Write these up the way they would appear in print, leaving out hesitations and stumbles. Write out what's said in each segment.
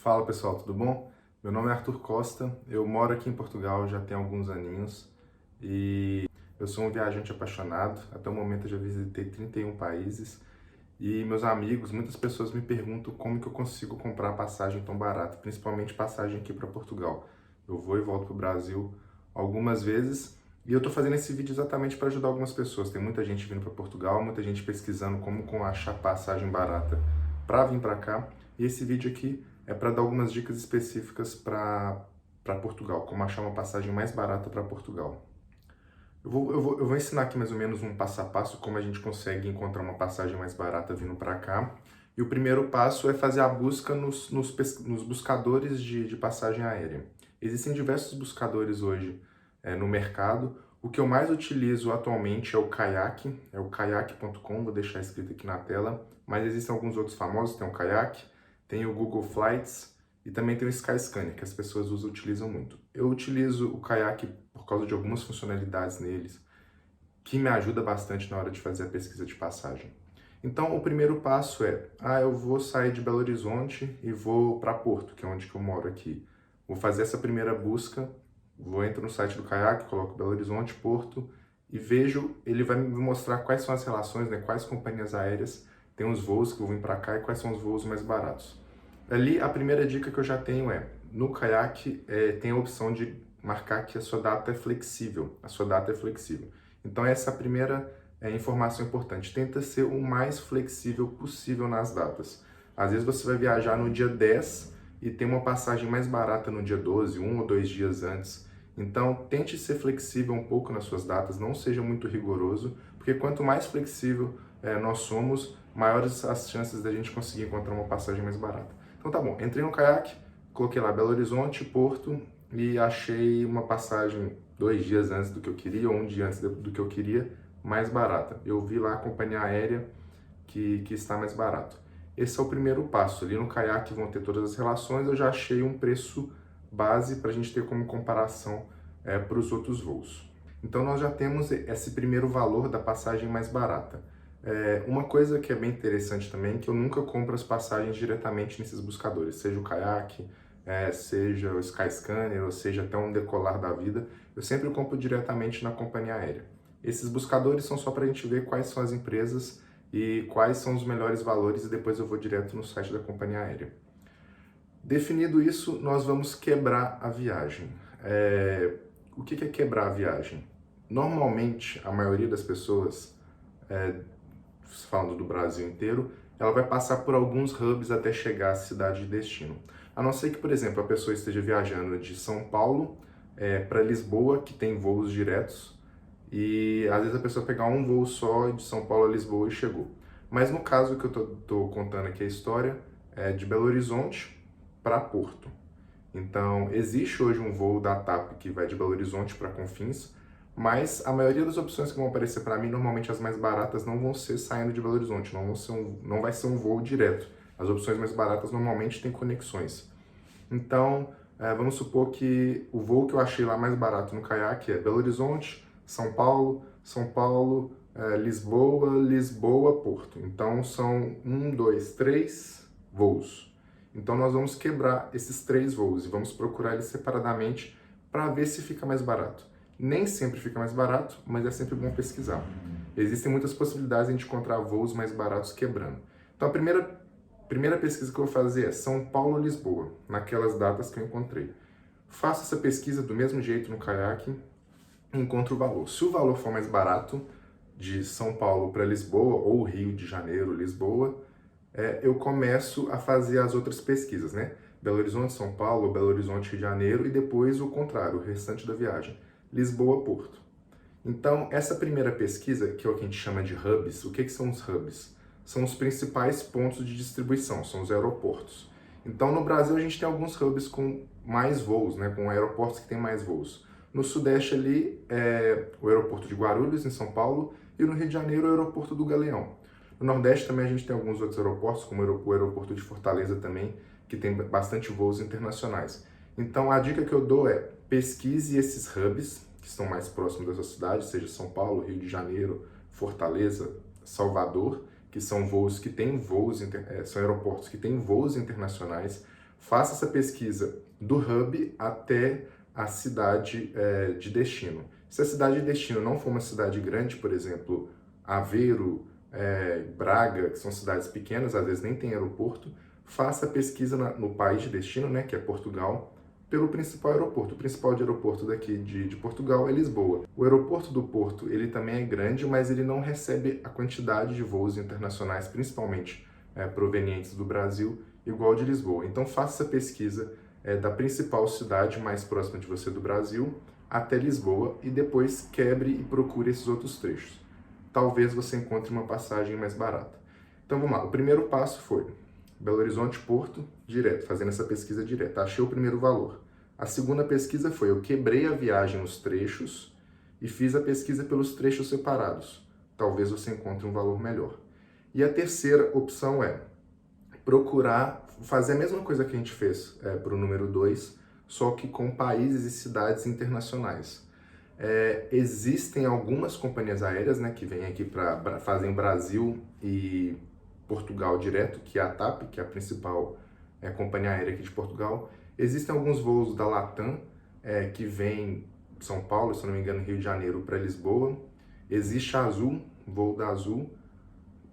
Fala pessoal, tudo bom? Meu nome é Arthur Costa, eu moro aqui em Portugal já tem alguns aninhos e eu sou um viajante apaixonado. Até o momento eu já visitei 31 países e meus amigos, muitas pessoas me perguntam como que eu consigo comprar passagem tão barata, principalmente passagem aqui para Portugal. Eu vou e volto para o Brasil algumas vezes e eu estou fazendo esse vídeo exatamente para ajudar algumas pessoas. Tem muita gente vindo para Portugal, muita gente pesquisando como achar passagem barata para vir para cá e esse vídeo aqui é para dar algumas dicas específicas para Portugal, como achar uma passagem mais barata para Portugal. Eu vou ensinar aqui mais ou menos um passo a passo como a gente consegue encontrar uma passagem mais barata vindo para cá. E o primeiro passo é fazer a busca nos buscadores de passagem aérea. Existem diversos buscadores hoje no mercado. O que eu mais utilizo atualmente é o Kayak, é o kayak.com, vou deixar escrito aqui na tela, mas existem alguns outros famosos, tem o Kayak, tem o Google Flights e também tem o Skyscanner, que as pessoas utilizam muito. Eu utilizo o Kayak por causa de algumas funcionalidades neles, que me ajuda bastante na hora de fazer a pesquisa de passagem. Então, o primeiro passo é, eu vou sair de Belo Horizonte e vou para Porto, que é onde que eu moro aqui. Vou fazer essa primeira busca, entro no site do Kayak, coloco Belo Horizonte, Porto, e vejo, ele vai me mostrar quais são as relações, né, quais companhias aéreas tem os voos que vão vir para cá e quais são os voos mais baratos. Ali, a primeira dica que eu já tenho é, no Kayak tem a opção de marcar que a sua data é flexível. A sua data é flexível. Então, essa é a primeira informação importante. Tenta ser o mais flexível possível nas datas. Às vezes você vai viajar no dia 10 e tem uma passagem mais barata no dia 12, 1 ou 2 dias antes. Então, tente ser flexível um pouco nas suas datas, não seja muito rigoroso, porque quanto mais flexível nós somos, maiores as chances da gente conseguir encontrar uma passagem mais barata. Então tá bom, entrei no Kayak, coloquei lá Belo Horizonte, Porto e achei uma passagem 2 dias antes do que eu queria, ou um dia antes do que eu queria, mais barata. Eu vi lá a companhia aérea que está mais barato. Esse é o primeiro passo. Ali no Kayak vão ter todas as relações, eu já achei um preço base para a gente ter como comparação para os outros voos. Então nós já temos esse primeiro valor da passagem mais barata. Uma coisa que é bem interessante também é que eu nunca compro as passagens diretamente nesses buscadores, seja o Kayak, seja o Skyscanner, ou seja até um Decolar da vida, eu sempre compro diretamente na companhia aérea. Esses buscadores são só para a gente ver quais são as empresas e quais são os melhores valores e depois eu vou direto no site da companhia aérea. Definido isso, nós vamos quebrar a viagem. O que é quebrar a viagem? Normalmente, a maioria das pessoas, falando do Brasil inteiro, ela vai passar por alguns hubs até chegar à cidade de destino. A não ser que, por exemplo, a pessoa esteja viajando de São Paulo para Lisboa, que tem voos diretos, e às vezes a pessoa pegar um voo só de São Paulo a Lisboa e chegou. Mas no caso que eu estou contando aqui a história, é de Belo Horizonte para Porto. Então, existe hoje um voo da TAP que vai de Belo Horizonte para Confins, mas a maioria das opções que vão aparecer para mim, normalmente as mais baratas, não vão ser saindo de Belo Horizonte, não vai ser um voo direto. As opções mais baratas normalmente têm conexões. Então, vamos supor que o voo que eu achei lá mais barato no Kayak é Belo Horizonte, São Paulo, Lisboa, Lisboa, Porto. Então, são 3 voos. Então, nós vamos quebrar esses 3 voos e vamos procurar eles separadamente para ver se fica mais barato. Nem sempre fica mais barato, mas é sempre bom pesquisar. Existem muitas possibilidades de a gente encontrar voos mais baratos quebrando. Então, a primeira pesquisa que eu vou fazer é São Paulo-Lisboa, naquelas datas que eu encontrei. Faço essa pesquisa do mesmo jeito no Kayak e encontro o valor. Se o valor for mais barato, de São Paulo para Lisboa, ou Rio de Janeiro, Lisboa, eu começo a fazer as outras pesquisas, né? Belo Horizonte, São Paulo, Belo Horizonte, Rio de Janeiro, e depois o contrário, o restante da viagem. Lisboa, Porto. Então, essa primeira pesquisa, que é o que a gente chama de hubs, o que são os hubs? São os principais pontos de distribuição, são os aeroportos. Então, no Brasil, a gente tem alguns hubs com mais voos, né, com aeroportos que têm mais voos. No Sudeste ali, o aeroporto de Guarulhos, em São Paulo, e no Rio de Janeiro, o aeroporto do Galeão. No Nordeste também a gente tem alguns outros aeroportos, como o aeroporto de Fortaleza também, que tem bastante voos internacionais. Então, a dica que eu dou é pesquise esses hubs, que estão mais próximos da sua cidade, seja São Paulo, Rio de Janeiro, Fortaleza, Salvador, que são voos que têm voos, são aeroportos que têm voos internacionais. Faça essa pesquisa do hub até a cidade de destino. Se a cidade de destino não for uma cidade grande, por exemplo, Aveiro, Braga, que são cidades pequenas, às vezes nem tem aeroporto, faça a pesquisa no país de destino, né, que é Portugal, pelo principal aeroporto. O principal aeroporto daqui de Portugal é Lisboa. O aeroporto do Porto, ele também é grande, mas ele não recebe a quantidade de voos internacionais, principalmente provenientes do Brasil, igual ao de Lisboa. Então faça essa pesquisa da principal cidade mais próxima de você do Brasil até Lisboa e depois quebre e procure esses outros trechos. Talvez você encontre uma passagem mais barata. Então vamos lá, o primeiro passo foi Belo Horizonte, Porto, direto, fazendo essa pesquisa direta. Achei o primeiro valor. A segunda pesquisa foi, eu quebrei a viagem nos trechos e fiz a pesquisa pelos trechos separados. Talvez você encontre um valor melhor. E a terceira opção é procurar fazer a mesma coisa que a gente fez para o número 2, só que com países e cidades internacionais. Existem algumas companhias aéreas, né, que vêm aqui fazem Brasil e Portugal direto, que é a TAP, que é a principal companhia aérea aqui de Portugal. Existem alguns voos da Latam que vêm de São Paulo, se não me engano, Rio de Janeiro para Lisboa. Existe a Azul, voo da Azul.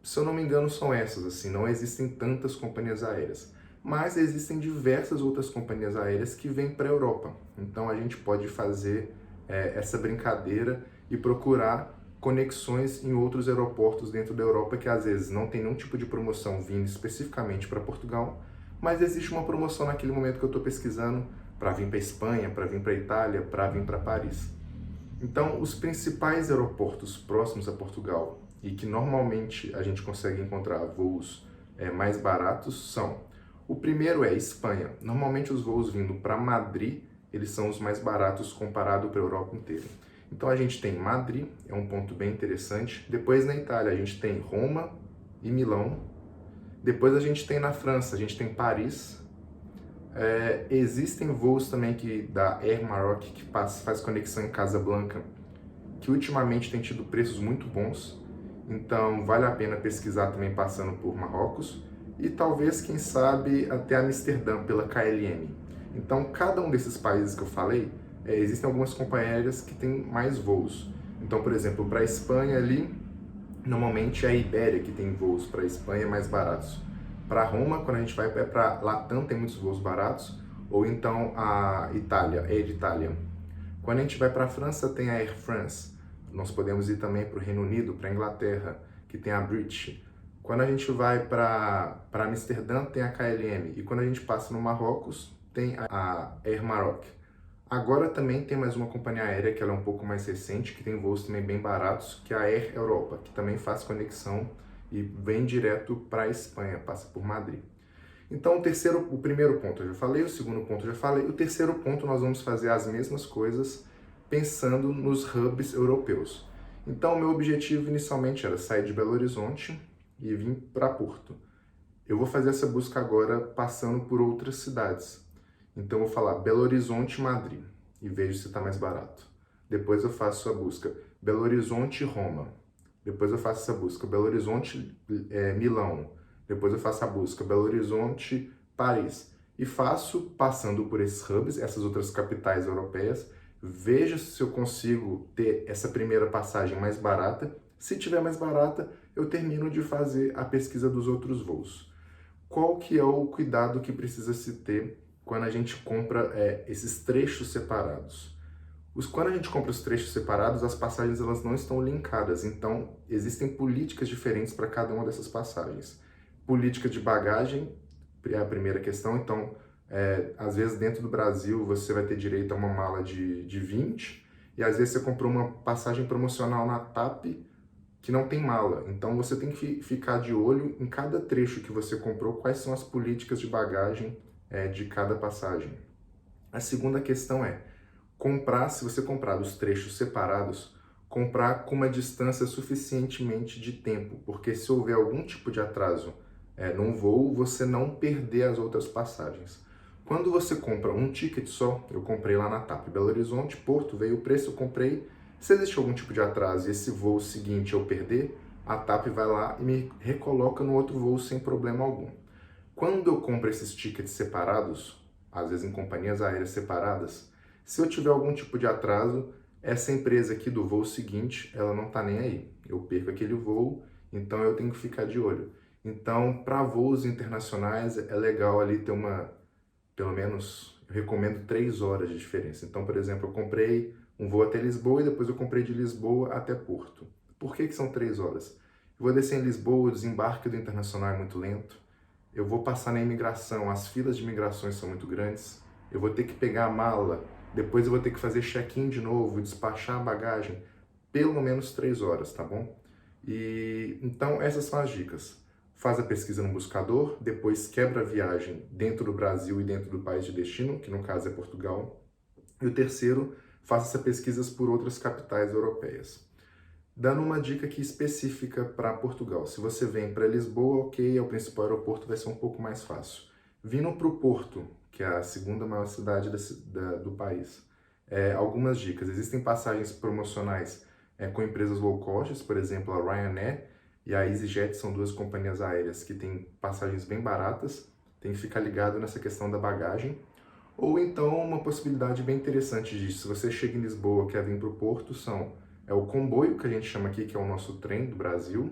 Se eu não me engano, são essas, assim, não existem tantas companhias aéreas. Mas existem diversas outras companhias aéreas que vêm para a Europa. Então a gente pode fazer essa brincadeira e procurar conexões em outros aeroportos dentro da Europa que às vezes não tem nenhum tipo de promoção vindo especificamente para Portugal, mas existe uma promoção naquele momento que eu estou pesquisando para vir para Espanha, para vir para Itália, para vir para Paris. Então, os principais aeroportos próximos a Portugal e que normalmente a gente consegue encontrar voos mais baratos são: o primeiro é Espanha. Normalmente os voos vindo para Madrid, eles são os mais baratos comparado para a Europa inteira. Então a gente tem Madrid, é um ponto bem interessante. Depois na Itália a gente tem Roma e Milão. Depois a gente tem na França, a gente tem Paris. Existem voos também da Air Maroc que faz conexão em Casablanca, que ultimamente tem tido preços muito bons. Então vale a pena pesquisar também passando por Marrocos. E talvez, quem sabe, até Amsterdã pela KLM. Então cada um desses países que eu falei, existem algumas companhias aéreas que têm mais voos. Então, por exemplo, para a Espanha ali, normalmente é a Ibéria que tem voos para a Espanha mais baratos. Para Roma, quando a gente vai para Latam, tem muitos voos baratos. Ou então a Itália, Air Italia. Quando a gente vai para a França, tem a Air France. Nós podemos ir também para o Reino Unido, para a Inglaterra, que tem a British. Quando a gente vai para Amsterdã, tem a KLM. E quando a gente passa no Marrocos, tem a Air Maroc. Agora também tem mais uma companhia aérea que ela é um pouco mais recente, que tem voos também bem baratos, que é a Air Europa, que também faz conexão e vem direto para a Espanha, passa por Madrid. Então o primeiro ponto eu já falei, o segundo ponto eu já falei, o terceiro ponto nós vamos fazer as mesmas coisas pensando nos hubs europeus. Então o meu objetivo inicialmente era sair de Belo Horizonte e vir para Porto. Eu vou fazer essa busca agora passando por outras cidades. Então eu vou falar Belo Horizonte, Madrid e vejo se está mais barato. Depois eu faço a busca Belo Horizonte, Roma. Depois eu faço essa busca Belo Horizonte, Milão. Depois eu faço a busca Belo Horizonte, Paris. E faço passando por esses hubs, essas outras capitais europeias. Vejo se eu consigo ter essa primeira passagem mais barata. Se tiver mais barata, eu termino de fazer a pesquisa dos outros voos. Qual que é o cuidado que precisa se ter quando a gente compra esses trechos separados? Quando a gente compra os trechos separados, as passagens elas não estão linkadas, então existem políticas diferentes para cada uma dessas passagens. Política de bagagem é a primeira questão, então às vezes dentro do Brasil você vai ter direito a uma mala de 20 e às vezes você comprou uma passagem promocional na TAP que não tem mala, então você tem que ficar de olho em cada trecho que você comprou, quais são as políticas de bagagem de cada passagem. A segunda questão é comprar, se você comprar os trechos separados, comprar com uma distância suficientemente de tempo, porque se houver algum tipo de atraso num voo, você não perder as outras passagens. Quando você compra um ticket só, eu comprei lá na TAP Belo Horizonte, Porto, veio o preço, eu comprei. Se existe algum tipo de atraso e esse voo seguinte eu perder, a TAP vai lá e me recoloca no outro voo sem problema algum. quando eu compro esses tickets separados, às vezes em companhias aéreas separadas, se eu tiver algum tipo de atraso, essa empresa aqui do voo seguinte, ela não está nem aí. Eu perco aquele voo, então eu tenho que ficar de olho. Então, para voos internacionais, é legal ali ter pelo menos, eu recomendo 3 horas de diferença. Então, por exemplo, eu comprei um voo até Lisboa e depois eu comprei de Lisboa até Porto. Por que são 3 horas? Eu vou descer em Lisboa, o desembarque do internacional é muito lento. Eu vou passar na imigração, as filas de imigrações são muito grandes. Eu vou ter que pegar a mala, depois eu vou ter que fazer check-in de novo, despachar a bagagem. Pelo menos 3 horas, tá bom? E então essas são as dicas. Faz a pesquisa no buscador, depois quebra a viagem dentro do Brasil e dentro do país de destino, que no caso é Portugal. E o terceiro, faça essas pesquisas por outras capitais europeias. Dando uma dica aqui específica para Portugal. Se você vem para Lisboa, ok, é o principal aeroporto, vai ser um pouco mais fácil. Vindo para o Porto, que é a segunda maior cidade do país, algumas dicas. Existem passagens promocionais com empresas low cost, por exemplo, a Ryanair e a EasyJet são duas companhias aéreas que têm passagens bem baratas. Tem que ficar ligado nessa questão da bagagem. Ou então, uma possibilidade bem interessante disso, se você chega em Lisboa e quer vir para o Porto, é o comboio, que a gente chama aqui, que é o nosso trem do Brasil,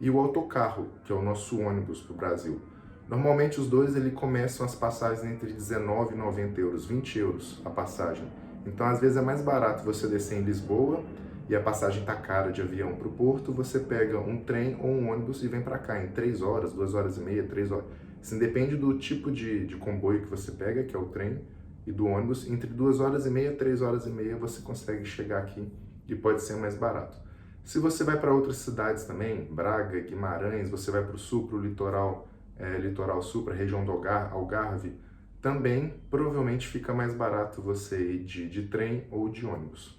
e o autocarro, que é o nosso ônibus para o Brasil. Normalmente os dois começam as passagens entre 19 e 90 euros, 20 euros a passagem. Então às vezes é mais barato você descer em Lisboa e a passagem está cara de avião para o Porto, você pega um trem ou um ônibus e vem para cá em 3 horas, 2 horas e meia, 3 horas. Assim, depende do tipo de comboio que você pega, que é o trem, e do ônibus. Entre 2 horas e meia e 3 horas e meia você consegue chegar aqui e pode ser mais barato. Se você vai para outras cidades também, Braga, Guimarães, você vai para o sul, para o litoral, litoral sul, para a região do Algarve, também provavelmente fica mais barato você ir de trem ou de ônibus.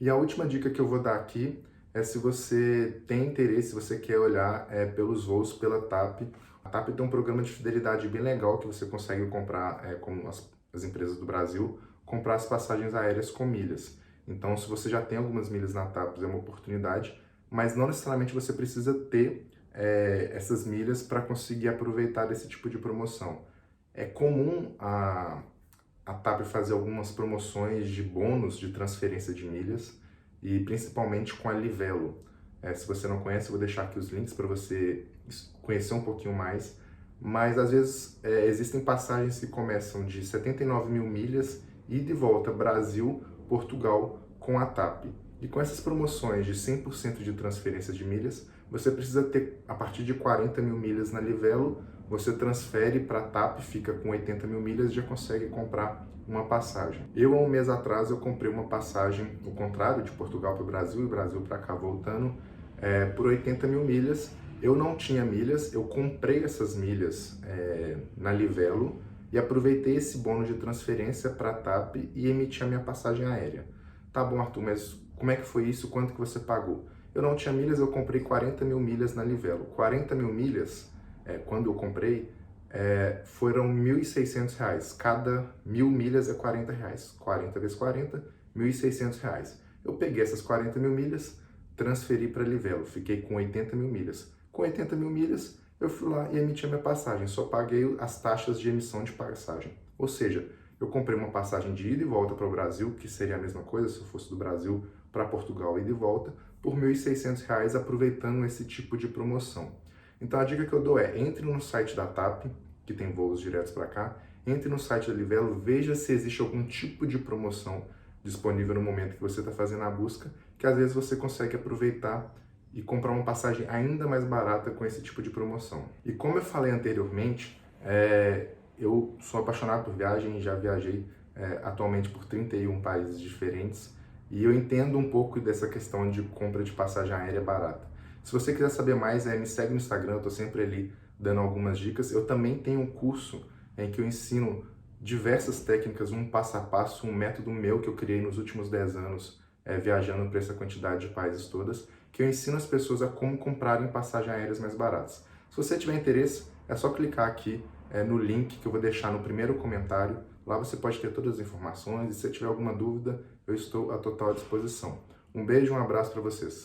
E a última dica que eu vou dar aqui é se você tem interesse, se você quer olhar pelos voos pela TAP. A TAP tem um programa de fidelidade bem legal que você consegue comprar, como as empresas do Brasil, comprar as passagens aéreas com milhas. Então, se você já tem algumas milhas na TAP, é uma oportunidade, mas não necessariamente você precisa ter essas milhas para conseguir aproveitar desse tipo de promoção. É comum a TAP fazer algumas promoções de bônus de transferência de milhas e principalmente com a Livelo. Se você não conhece, eu vou deixar aqui os links para você conhecer um pouquinho mais. Mas às vezes existem passagens que começam de 79 mil milhas e de volta Brasil, Portugal com a TAP. E com essas promoções de 100% de transferência de milhas, você precisa ter, a partir de 40 mil milhas na Livelo, você transfere para a TAP, fica com 80 mil milhas e já consegue comprar uma passagem. Há um mês atrás, eu comprei uma passagem, o contrário, de Portugal para o Brasil e Brasil para cá voltando, por 80 mil milhas. Eu não tinha milhas, eu comprei essas milhas na Livelo e aproveitei esse bônus de transferência para a TAP e emiti a minha passagem aérea. Tá bom, Arthur, mas como é que foi isso? Quanto que você pagou? Eu não tinha milhas, eu comprei 40 mil milhas na Livelo. 40 mil milhas, quando eu comprei, foram R$ 1.600. Cada 1.000 milhas é R$ 40. 40 vezes 40, R$ 1.600. Eu peguei essas 40 mil milhas, transferi para a Livelo, fiquei com 80 mil milhas. Com 80 mil milhas, eu fui lá e emiti a minha passagem, só paguei as taxas de emissão de passagem. Ou seja, eu comprei uma passagem de ida e volta para o Brasil, que seria a mesma coisa se eu fosse do Brasil para Portugal ida e volta, por R$ 1.600, aproveitando esse tipo de promoção. Então a dica que eu dou entre no site da TAP, que tem voos diretos para cá, entre no site da Livelo, veja se existe algum tipo de promoção disponível no momento que você está fazendo a busca, que às vezes você consegue aproveitar e comprar uma passagem ainda mais barata com esse tipo de promoção. E como eu falei anteriormente, eu sou apaixonado por viagem e já viajei atualmente por 31 países diferentes e eu entendo um pouco dessa questão de compra de passagem aérea barata. Se você quiser saber mais, me segue no Instagram, eu estou sempre ali dando algumas dicas. Eu também tenho um curso em que eu ensino diversas técnicas, um passo a passo, um método meu que eu criei nos últimos 10 anos, viajando para essa quantidade de países todas, que eu ensino as pessoas a como comprarem passagens aéreas mais baratas. Se você tiver interesse, é só clicar aqui no link que eu vou deixar no primeiro comentário. Lá você pode ter todas as informações e se tiver alguma dúvida, eu estou à total disposição. Um beijo e um abraço para vocês.